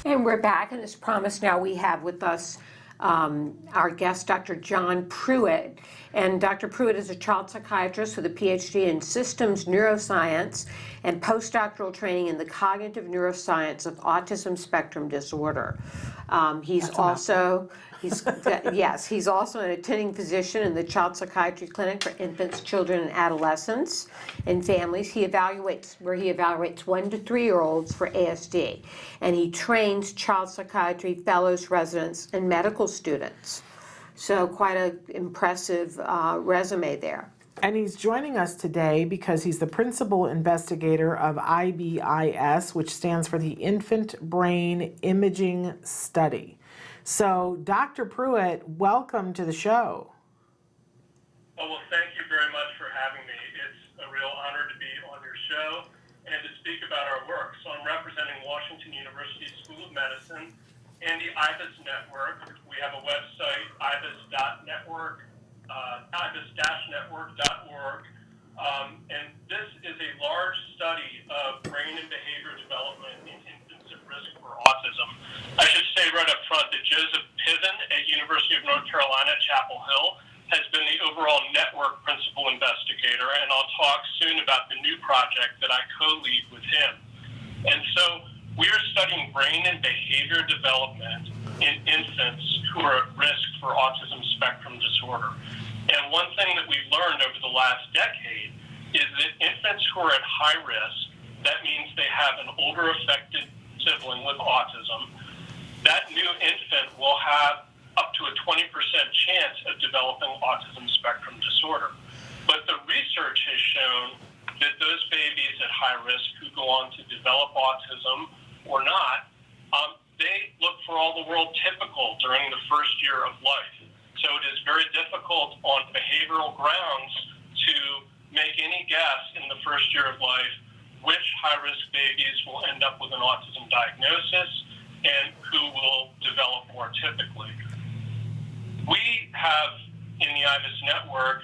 And we're back, and as promised, now we have with us our guest, Dr. John Pruett. And Dr. Pruett is a child psychiatrist with a PhD in systems neuroscience and postdoctoral training in the cognitive neuroscience of autism spectrum disorder. He's also an attending physician in the child psychiatry clinic for infants, children, and adolescents and families. He evaluates 1 to 3 year olds for ASD, and he trains child psychiatry fellows, residents, and medical students. So quite an impressive resume there. And he's joining us today because he's the principal investigator of IBIS, which stands for the Infant Brain Imaging Study. So, Dr. Pruett, welcome to the show. Well, thank you very much for having me. It's a real honor to be on your show and to speak about our work. So I'm representing Washington University School of Medicine and the IBIS network. We have a website, ibis.network, ibis-network.org. And this is a large study of brain and behavior development in infants at risk for autism. I should say right up front that Joseph Piven at University of North Carolina at Chapel Hill has been the overall network principal investigator, and I'll talk soon about the new project that I co-lead with him. And so we are studying brain and behavior development in infants who are at risk for autism spectrum disorder. And one thing that we've learned over the last decade is that infants who are at high risk, that means they have an older affected sibling with autism, that new infant will have up to a 20% chance of developing autism spectrum disorder. But the research has shown that those babies at high risk who go on to develop autism or not, they look for all the world typical during the first year of life. So it is very difficult on behavioral grounds to make any guess in the first year of life which high-risk babies will end up with an autism diagnosis and who will develop more typically. We have, in the IBIS network,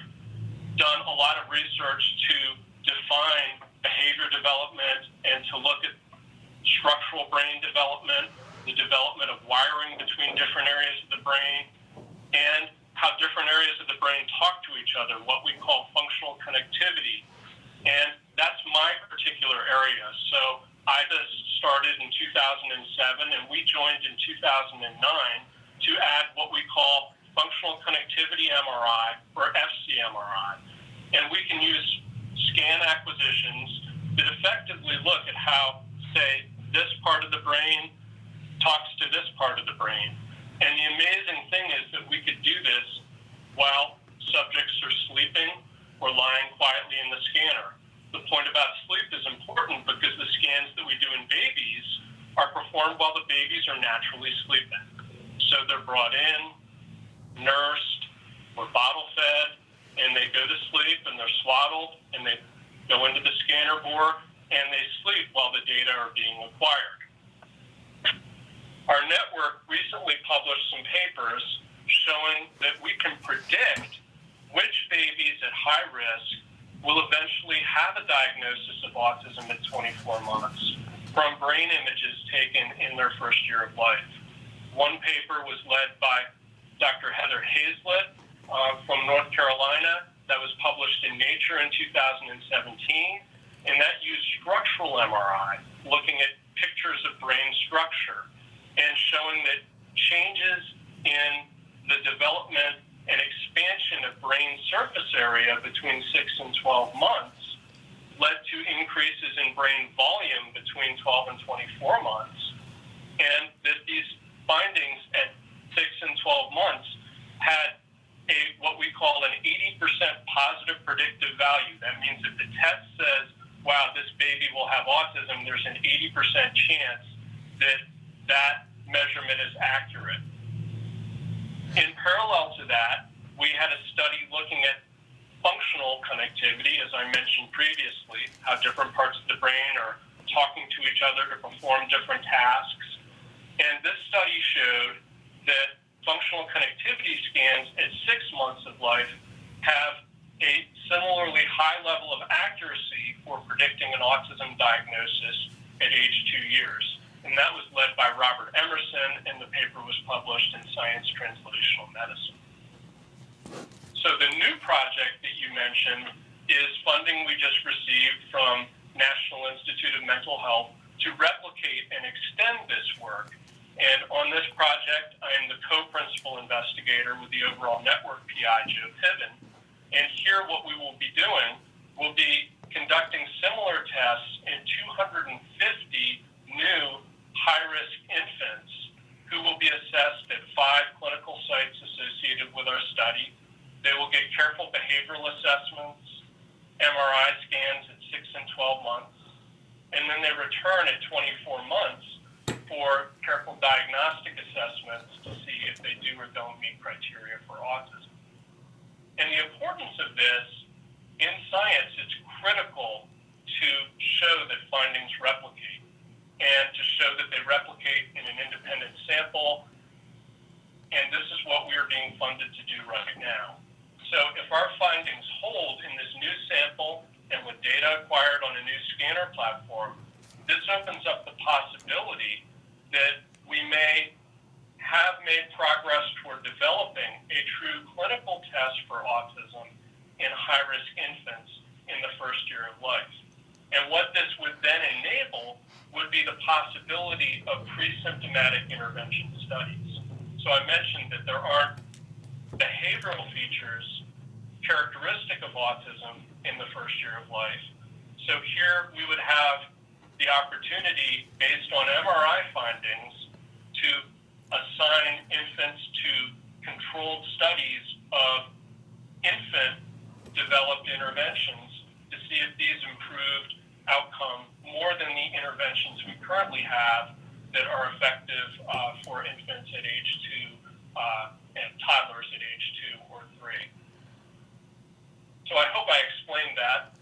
done a lot of research to define behavior development and to look at structural brain development, the development of wiring between different areas of the brain, and how different areas of the brain talk to each other, what we call functional connectivity. And that's my particular area. So IBIS started in 2007, and we joined in 2009 to add what we call functional connectivity MRI, or fcMRI. And we can use scan acquisitions that effectively look at how, say, this part of the brain talks to this part of the brain. And the amazing thing is that we could do this while subjects are sleeping or lying quietly in the scanner. The point about sleep is important because the scans that we do in babies are performed while the babies are naturally sleeping. So they're brought in, nursed, or bottle fed, and they go to sleep and they're swaddled and they go into the scanner board and they sleep while the data are being acquired. Our network recently published some papers showing that we can predict which babies at high risk will eventually have a diagnosis of autism at 24 months from brain images taken in their first year of life. One paper was led by Dr. Heather Hazlett from North Carolina that was published in Nature in 2017, and that used structural MRI, looking at pictures of brain structure and showing that changes in the development and expansion of brain surface area between 6 and 12 months led to increases in brain volume between 12 and 24 months, and that these findings at 6 and 12 months had what we call an 80% positive predictive value. That means if the test says, wow, this baby will have autism, there's an 80% chance that that measurement is accurate. In parallel to that, we had a study looking at functional connectivity, as I mentioned previously, how different parts of the brain are talking to each other to perform different tasks. And this study showed that functional connectivity scans at 6 months of life have a similarly high level of accuracy for predicting an autism diagnosis at age 2 years. and that was led by Robert Emerson, and the paper was published in Science Translational Medicine. So the new project that you mentioned is funding we just received from National Institute of Mental Health to replicate and extend this work. And on this project, I am the co-principal investigator with the overall network PI, Joe Piven. And here what we will be doing will be conducting similar tests in 250 new high-risk infants who will be assessed at 5 clinical sites associated with our study. They will get careful behavioral assessments, MRI scans at 6 and 12 months, and then they return at 24 months for careful diagnostic assessments to see if they do or don't meet criteria for autism. And the importance of this, in science, it's critical to show that findings replicate and to show that they replicate in an independent sample, and this is what we are being funded to do right now. So if our findings hold in this new sample and with data acquired on a new scanner platform, this opens up the possibility that we may have made progress toward developing a true clinical test for autism in high-risk infants in the first year of life. And what this would then enable would be the possibility of pre-symptomatic intervention studies. So I mentioned that there aren't behavioral features characteristic of autism in the first year of life. So here we would have the opportunity, based on MRI findings, to assign infants to controlled studies of infant-developed interventions to see if these improved outcome more than the interventions we currently have that are effective for infants at age 2 and toddlers at age 2 or 3. So I hope I explained that.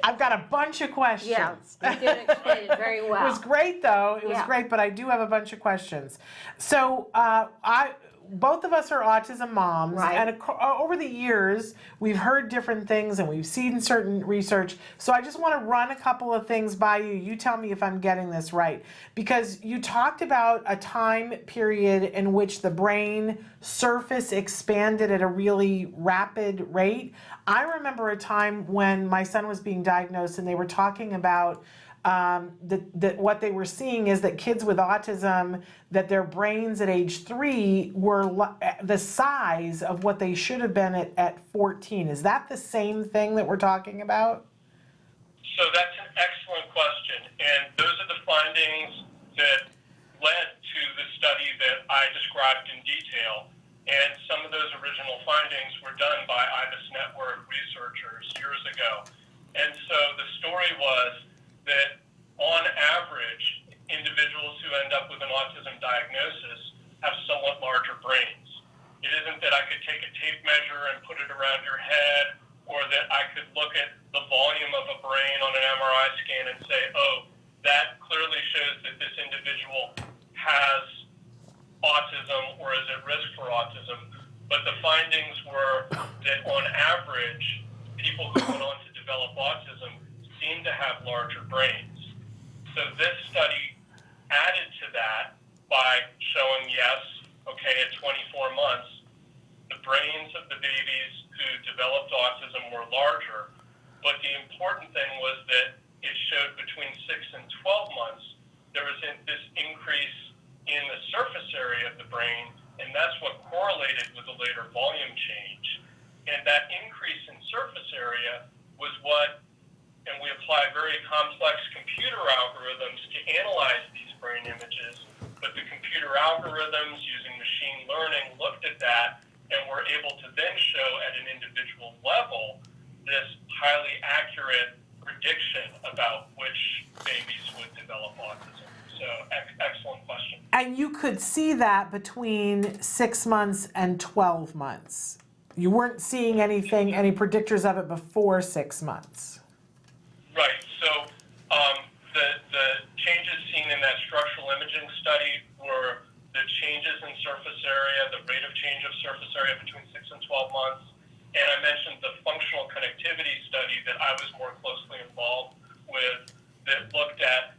I've got a bunch of questions. Yeah, you did explain it very well. It was great, though. It was Yeah. great, but I do have a bunch of questions. So, both of us are autism moms, Right. and over the years, we've heard different things and we've seen certain research. So I just want to run a couple of things by you. You tell me if I'm getting this right. Because you talked about a time period in which the brain surface expanded at a really rapid rate. I remember a time when my son was being diagnosed and they were talking about what they were seeing is that kids with autism, that their brains at age 3 were the size of what they should have been at 14. Is that the same thing that we're talking about? So that's an excellent question, and those are the findings that led to the study that I described in detail. And some of those original findings were done by IBIS Network researchers years ago. And so the story was that on average, individuals who end up with an autism diagnosis have somewhat larger brains. It isn't that I could take a tape measure and put it around your head, or that I could look at the volume of a brain on an MRI scan and say, oh, that clearly shows that this individual has autism or is at risk for autism. But the findings were that on average, people who went on to develop autism seem to have larger brains. So this study added to that by showing, yes, okay, at 24 months, the brains of the babies who developed autism were larger, but the important thing was that it showed between 6 and 12 months, there was this increase in the surface area of the brain, and that's what correlated with the later volume change. And that increase in surface area was what, and we apply very complex computer algorithms to analyze these brain images, but the computer algorithms using machine learning looked at that and were able to then show at an individual level this highly accurate prediction about which babies would develop autism. So excellent question. And you could see that between 6 months and 12 months. You weren't seeing anything, any predictors of it before 6 months. Right. So the changes seen in that structural imaging study were the changes in surface area, the rate of change of surface area between 6 and 12 months. And I mentioned the functional connectivity study that I was more closely involved with that looked at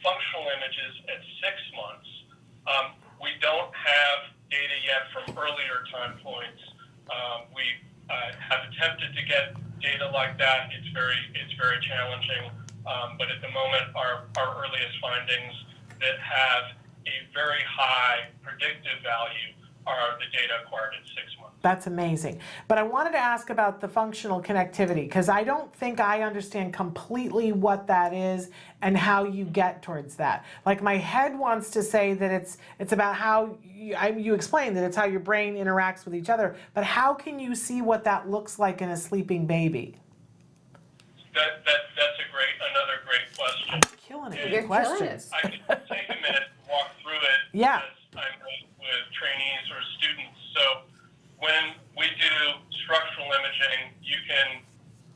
functional images at 6 months. We don't have data yet from earlier time points. We have attempted to get data like that. It's very challenging. But at the moment, our earliest findings that have a very high predictive value are the data acquired at 6 months. That's amazing. But I wanted to ask about the functional connectivity, because I don't think I understand completely what that is and how you get towards that. Like, my head wants to say that it's about how you explained that it's how your brain interacts with each other, but how can you see what that looks like in a sleeping baby? That's another great question. I'm killing it You're with killing questions. I can take a minute to walk through it. Yeah. Because I'm with trainees or students. So when we do structural imaging, you can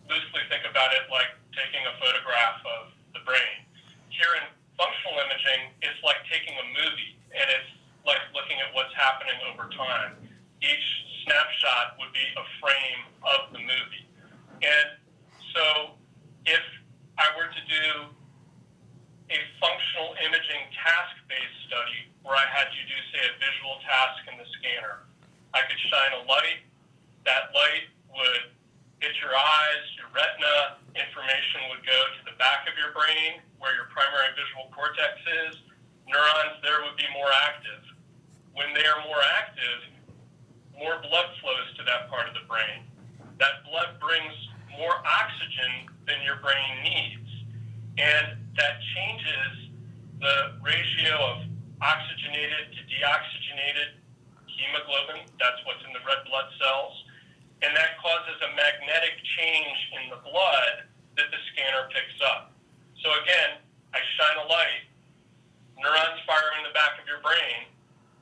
loosely think about it like taking a photograph of the brain. Here in functional imaging, it's like taking a movie, and it's like looking at what's happening over time. Each snapshot would be a frame of the movie. And so if I were to do a functional imaging task-based study where I had you do, say, a visual task in the scanner, I could shine a light. That light would hit your eyes, your retina. Information would go to the back of your brain where your primary visual cortex is. Neurons there would be more active. When they are more active, more blood flows to that part of the brain. That blood brings more oxygen than your brain needs. And that changes the ratio of oxygenated to deoxygenated hemoglobin. That's what's in the red blood cells. And that causes a magnetic change in the blood that the scanner picks up. So again, I shine a light, neurons fire in the back of your brain,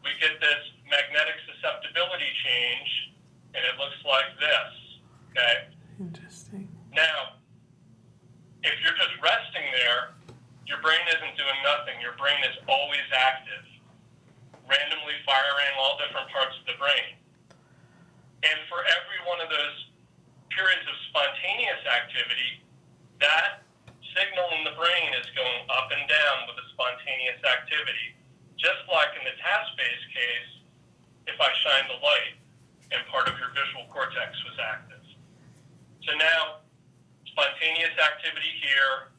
we get this magnetic susceptibility change, and it looks like this, okay? Interesting. Now, if you're just resting there, your brain isn't doing nothing. Your brain is always active, randomly firing all different parts of the brain. And for every one of those periods of spontaneous activity, that signal in the brain is going up and down with the spontaneous activity. Just like in the task-based case, if I shine the light and part of your visual cortex was active. So now, spontaneous activity here,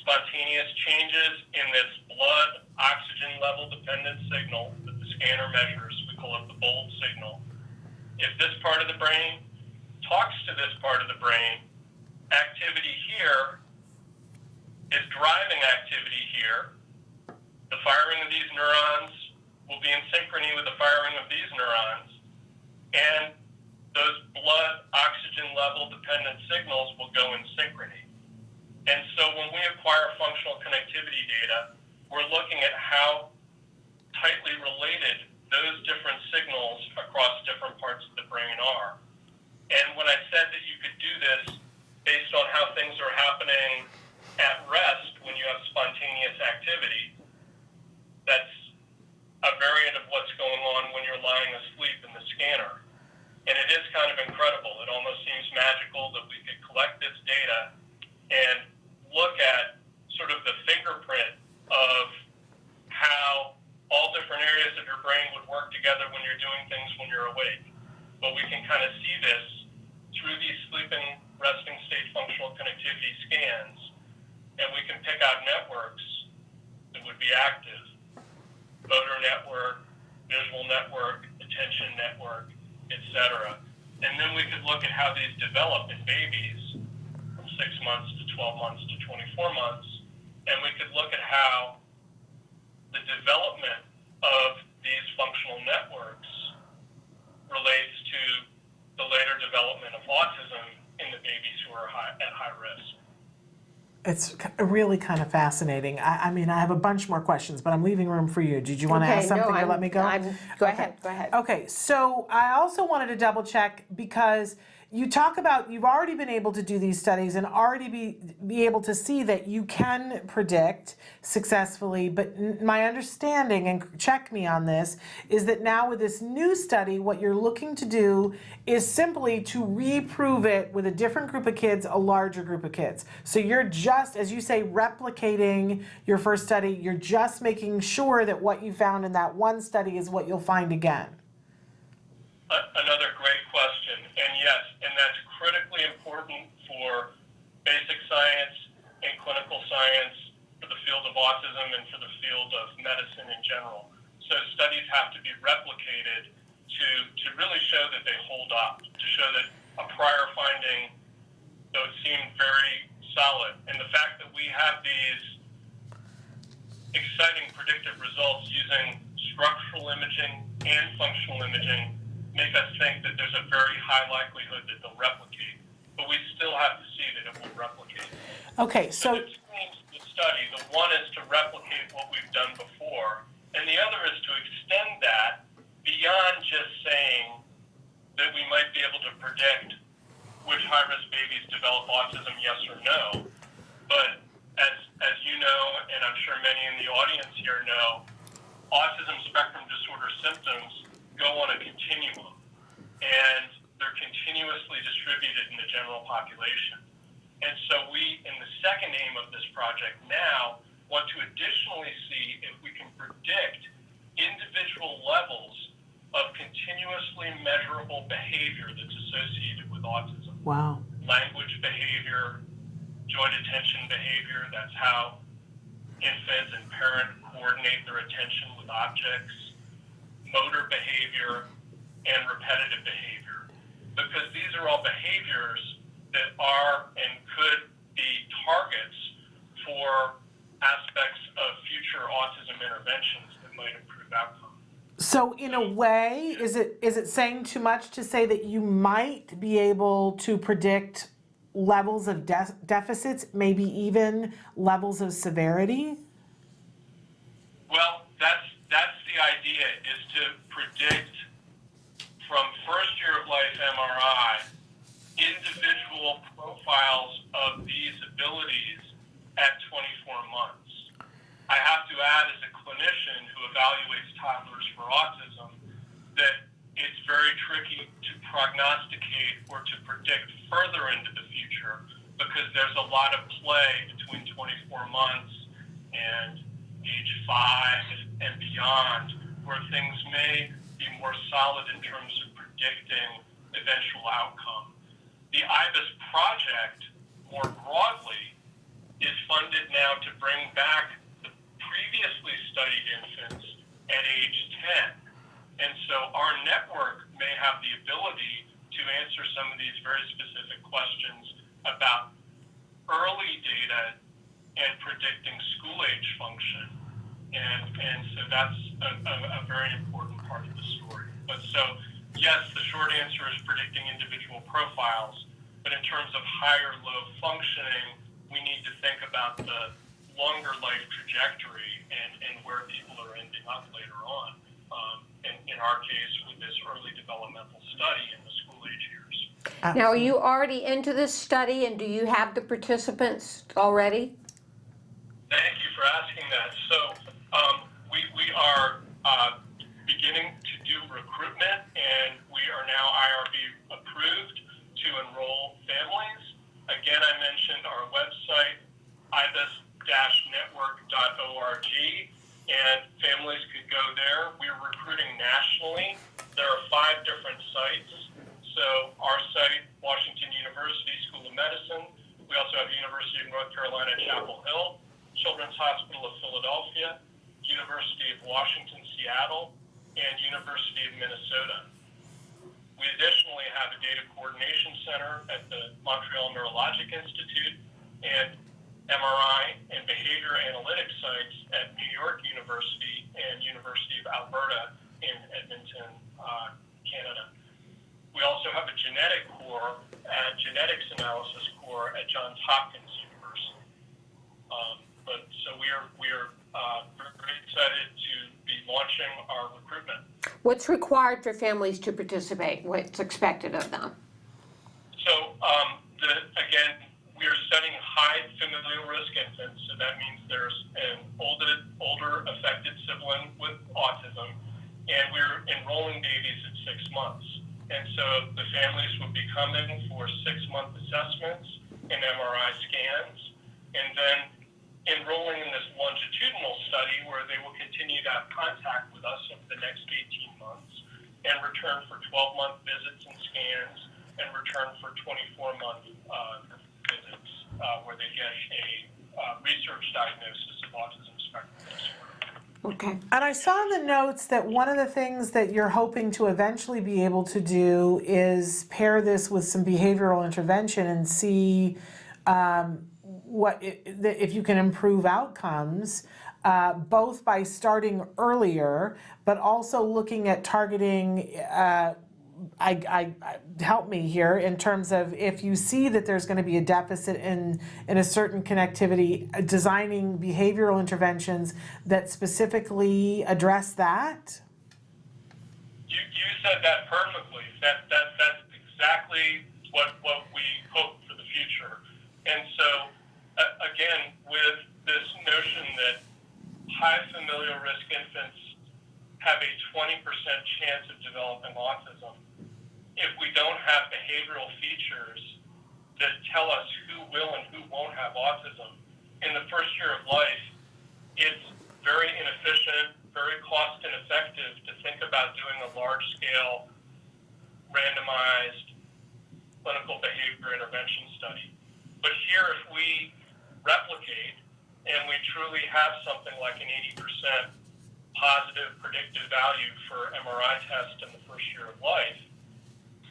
spontaneous changes in this blood oxygen level dependent signal that the scanner measures. We call it the bold signal. If this part of the brain talks to this part of the brain, activity here is driving activity here. The firing of these neurons will be in synchrony with the firing of these neurons, and those blood oxygen level dependent signals will go in synchrony. And so when we acquire functional connectivity data, we're looking at how tightly related those different signals across different parts of the brain are. And when I said that you could do this based on how things are happening at rest when you have spontaneous activity, that's a variant of what's going on when you're lying asleep in the scanner. And it is kind of incredible. It almost seems magical that we could collect this data and look at sort of the fingerprint of how all different areas of your brain would work together when you're doing things when you're awake. But we can kind of see this through these sleeping, resting state functional connectivity scans, and we can pick out networks that would be active. Motor network, visual network, attention network, etc. And then we could look at how these develop in babies from 6 months to 12 months to 24 months, and we could look at how the development of these functional networks relates to the later development of autism in the babies who are at high risk. It's really kind of fascinating. I mean, I have a bunch more questions, but I'm leaving room for you. Did you want to ask something or let me go? Go ahead. Okay, so I also wanted to double check because you talk about you've already been able to do these studies and already be able to see that you can predict successfully, but my understanding, and check me on this, is that now with this new study, what you're looking to do is simply to reprove it with a different group of kids, a larger group of kids. So you're just, as you say, replicating your first study. You're just making sure that what you found in that one study is what you'll find again. Another great question, and yes, and that's critically important for basic science and clinical science for the field of autism and for the field of medicine in general. So studies have to be replicated to really show that they hold up, to show that a prior finding, though it seemed very solid, and the fact that we have these exciting predictive results using structural imaging and functional imaging make us think that there's a very high likelihood that they'll replicate. But we still have to see that it will replicate. Okay, so the study, the one is to replicate what we've done before, and the other is to extend that beyond just saying that we might be able to predict which high-risk babies develop autism, yes or no. But as you know, and I'm sure many in the audience here know, autism spectrum disorder symptoms go on a continuum, and they're continuously distributed in the general population. And so we, in the second aim of this project now, want to additionally see if we can predict individual levels of continuously measurable behavior that's associated with autism. wow. Language behavior, joint attention behavior, that's how infants and parents coordinate their attention with objects, motor behavior, and repetitive behavior. Because these are all behaviors that are and could be targets for aspects of future autism interventions that might improve outcomes. So in a way, is it saying too much to say that you might be able to predict levels of deficits, maybe even levels of severity? Well, that's the idea, is to predict from first year of life MRI individual profiles of these abilities at 24 months. I have to add, as a clinician who evaluates toddlers for autism, that it's very tricky to prognosticate or to predict further into the future because there's a lot of play between 24 months and age 5 and beyond, where things may be more solid in terms of predicting eventual outcome. The IBIS project, more broadly, is funded now to bring back the previously studied infants at age 10. And so our network may have the ability to answer some of these very specific questions about early data and predicting school age function. And so that's a very important part of the story. But so, yes, the short answer is predicting individual profiles, but in terms of high or low functioning, we need to think about the longer life trajectory and where people are ending up later on. In our case, with this early developmental study in the school age years. Now, are you already into this study, and do you have the participants already? Thank you for asking that. So we are beginning to do recruitment, and we are now IRB approved to enroll families. Again, I mentioned our website, ibis-network.org, and families could go there. We're recruiting nationally. There are 5 different sites. So our site, Washington University School of Medicine. We also have University of North Carolina, Chapel Hill, Children's Hospital of Philadelphia, University of Washington, Seattle, and University of Minnesota. We additionally have a data coordination center at the Montreal Neurologic Institute and MRI and behavior analytics sites at New York University and University of Alberta in Edmonton, Canada. We also have a genetic core, genetics analysis core at Johns Hopkins University. So we are very excited to be launching our recruitment. What's required for families to participate? What's expected of them? Again, we are studying high familial risk infants, so that means there's an older affected sibling with autism, and we're enrolling babies at 6 months. And so the families would be coming for 6-month assessments and MRI scans, and then enrolling in this longitudinal study where they will continue to have contact with us over the next 18 months and return for 12-month visits and scans and return for 24-month visits where they get a research diagnosis of autism spectrum disorder. Okay. And I saw in the notes that one of the things that you're hoping to eventually be able to do is pair this with some behavioral intervention and see if you can improve outcomes, both by starting earlier, but also looking at targeting. Help me here in terms of if you see that there's going to be a deficit in a certain connectivity, designing behavioral interventions that specifically address that. You said that perfectly. That's exactly what we hope for the future. And so, again, with this notion that high familial risk infants have a 20% chance of developing autism, if we don't have behavioral features that tell us who will and who won't have autism, in the first year of life, it's very inefficient, very cost ineffective to think about doing a large-scale randomized clinical behavior intervention study. But here, if we replicate and we truly have something like an 80% positive predictive value for MRI test in the first year of life,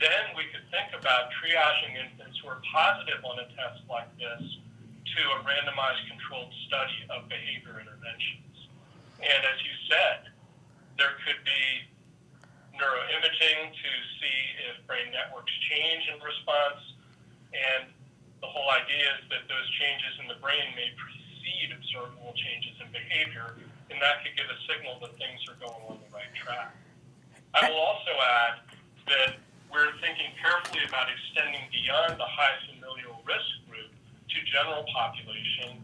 then we could think about triaging infants who are positive on a test like this to a randomized controlled study of behavior interventions. And as you said, there could be neuroimaging to see if brain networks change in response, and the whole idea is that those changes in the brain may precede observable changes in behavior, and that could give a signal that things are going on the right track. I will also add that we're thinking carefully about extending beyond the high familial risk group to general population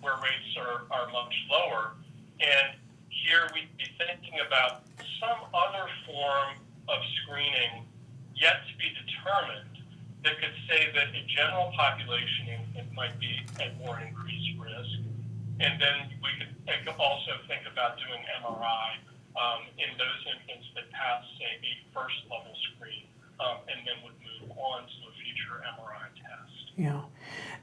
where rates are much lower. And here we'd be thinking about some other form of screening yet to be determined that could say that a general population it might be at more increased risk. And then we could also think about doing MRI in those infants that pass, say, a first-level screen and then would move on to a future MRI test. Yeah.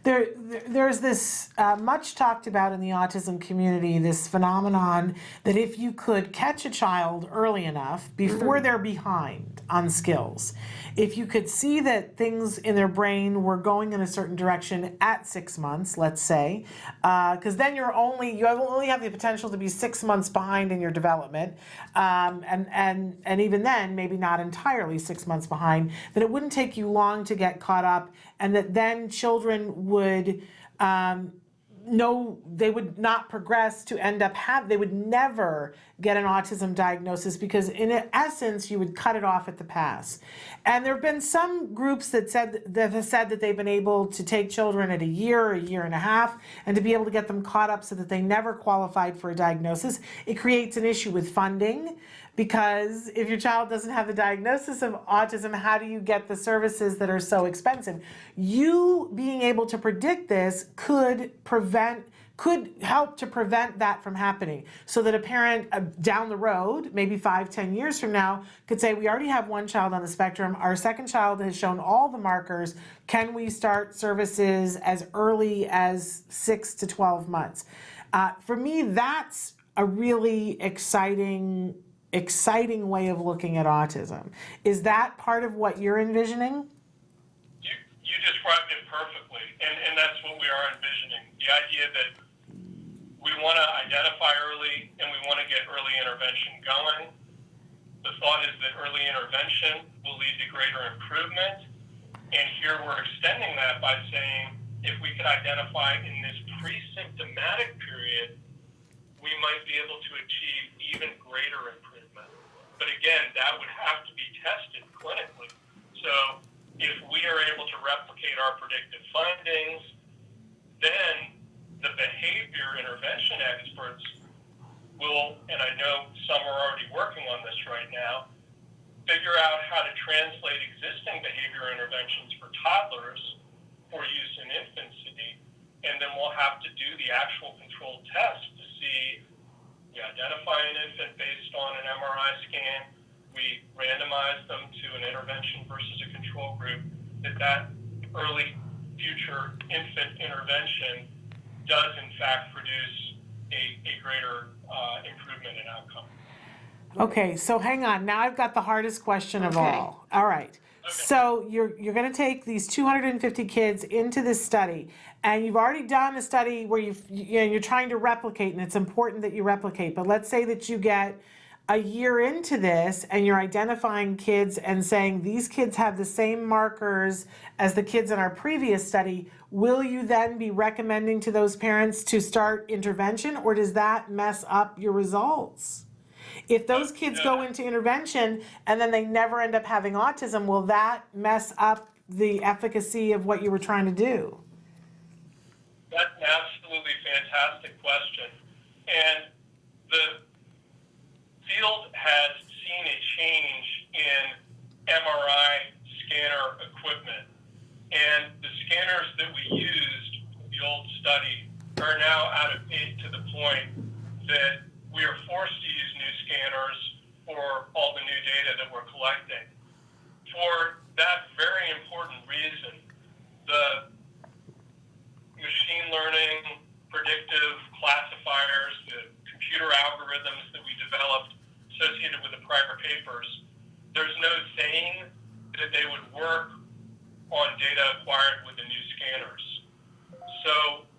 There's this much talked about in the autism community, this phenomenon that if you could catch a child early enough before they're behind on skills, if you could see that things in their brain were going in a certain direction at 6 months, let's say, because then you only have the potential to be 6 months behind in your development, and even then maybe not entirely 6 months behind, that it wouldn't take you long to get caught up, and that then children would they would not progress to end up they would never get an autism diagnosis, because in essence you would cut it off at the pass. And there have been some groups that have said that they've been able to take children at a year and a half and to be able to get them caught up so that they never qualified for a diagnosis. It creates an issue with funding, because if your child doesn't have the diagnosis of autism, how do you get the services that are so expensive? You being able to predict this could help to prevent that from happening, so that a parent down the road, maybe 5-10 years from now, could say, we already have one child on the spectrum, our second child has shown all the markers, can we start services as early as 6 to 12 months? For me, that's a really exciting way of looking at autism. Is that part of what you're envisioning? You described it perfectly, and that's what we are envisioning. The idea that we want to identify early and we want to get early intervention going. The thought is that early intervention will lead to greater improvement, and here we're extending that by saying if we could identify in this pre-symptomatic period, we might be able to achieve even greater improvement. But again, that would have to be tested clinically. So if we are able to replicate our predictive findings, then the behavior intervention experts will, and I know some are already working on this right now, figure out how to translate existing behavior interventions for toddlers for use in infancy, and then we'll have to do the actual controlled test to see, we identify an infant based on an MRI scan, we randomize them to an intervention versus a control group, that early future infant intervention does in fact produce a greater improvement in outcome. Okay, so hang on. Now I've got the hardest question of all. All right. So you're going to take these 250 kids into this study, and you've already done a study where you're trying to replicate, and it's important that you replicate. But let's say that you get a year into this, and you're identifying kids and saying these kids have the same markers as the kids in our previous study. Will you then be recommending to those parents to start intervention, or does that mess up your results? If those kids go into intervention and then they never end up having autism, will that mess up the efficacy of what you were trying to do? That's an absolutely fantastic question. And the field has seen a change in MRI scanner equipment. And the scanners that we used in the old study are now out of date to the point that we are forced to use new scanners for all the new data that we're collecting. For that very important reason, the machine learning, predictive classifiers, the computer algorithms that we developed associated with the prior papers, there's no saying that they would work on data acquired with the new scanners. So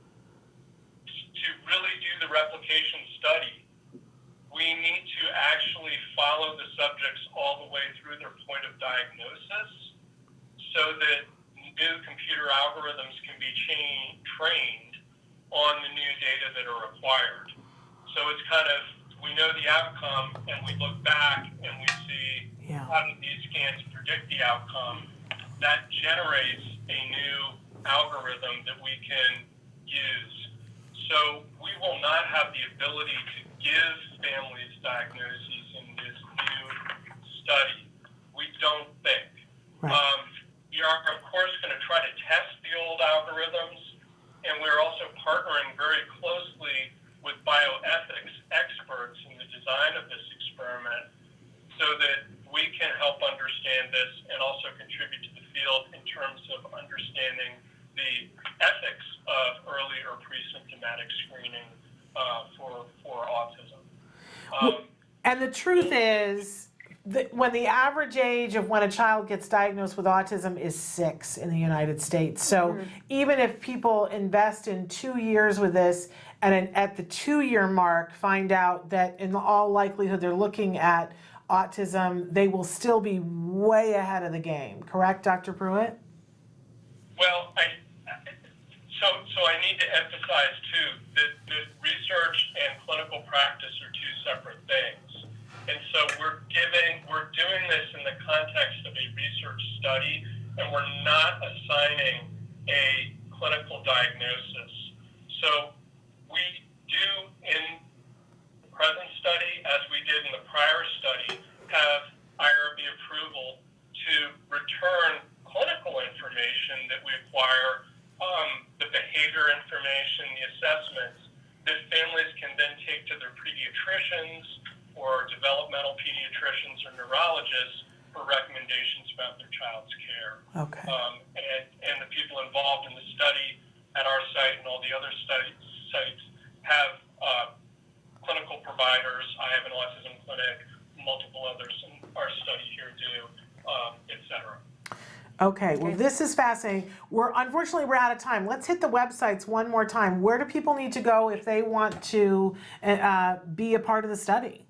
to really do the replication study, we need to actually follow the subjects all the way through their point of diagnosis so that new computer algorithms can be trained on the new data that are acquired. So it's kind of, we know the outcome and we look back and we see how do these scans predict the outcome. That generates a new algorithm that we can use. So we will not have the ability to give families diagnoses in this new study. We don't think. Right. We are, of course, going to try to test the old algorithms, and we're also partnering very closely with bioethics experts in the design of this experiment so that we can help understand this and also contribute to the field in terms of understanding the ethics of early or pre-symptomatic screening for autism. And the truth is that when the average age of when a child gets diagnosed with autism is 6 in the United States. So even if people invest in 2 years with this and at the 2-year mark find out that in all likelihood they're looking at autism, they will still be way ahead of the game. Correct, Dr. Pruett? Well, so I need to emphasize too that research and clinical practice are two separate things. And so we're doing this in the context of a research study, and we're not assigning a clinical diagnosis. So we do in the present study, as we did in the prior study, have IRB approval to return clinical information that we acquire, the behavior information, the assessments, that families can then take to their pediatricians or developmental pediatricians or neurologists for recommendations about their child's care. Okay. And the people involved in the study at our site and all the other sites have clinical providers. I have an autism clinic, multiple others in our study here do, et cetera. Okay, well, this is fascinating. Unfortunately, we're out of time. Let's hit the websites one more time. Where do people need to go if they want to be a part of the study?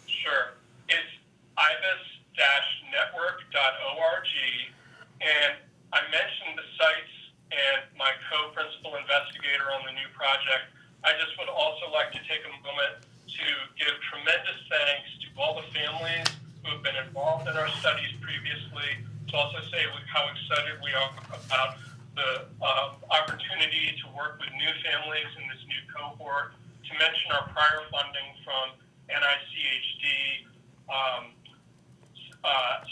Sure. It's ibis-network.org, and I mentioned the sites and my co-principal investigator on the new project. I just would also like to take a moment to give tremendous thanks to all the families who have been involved in our studies previously, to also say how excited we are about the opportunity to work with new families in this new cohort, to mention our prior funding from NICHD,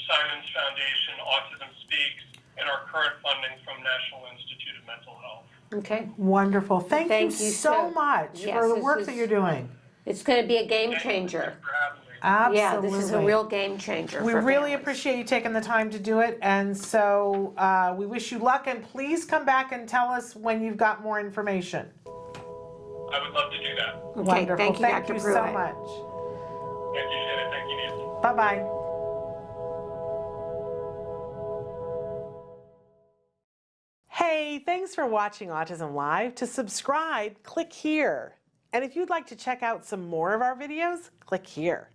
Simon's Foundation, Autism Speaks, and our current funding from National Institute of Mental Health. Okay. Wonderful. Thank you so so- much yes, for the this work is- that you're doing. It's going to be a game Thank you changer. for having me. Absolutely. Yeah, this is a real game changer. We for really families. appreciate you taking the time to do it, and so we wish you luck, and please come back and tell us when you've got more information. I would love to do that. Okay, Wonderful. thank you, Thank Dr. you Pruett. so much. Thank you, Shannon. Thank you, Nancy. Bye-bye. Hey, thanks for watching Autism Live. To subscribe, click here. And if you'd like to check out some more of our videos, click here.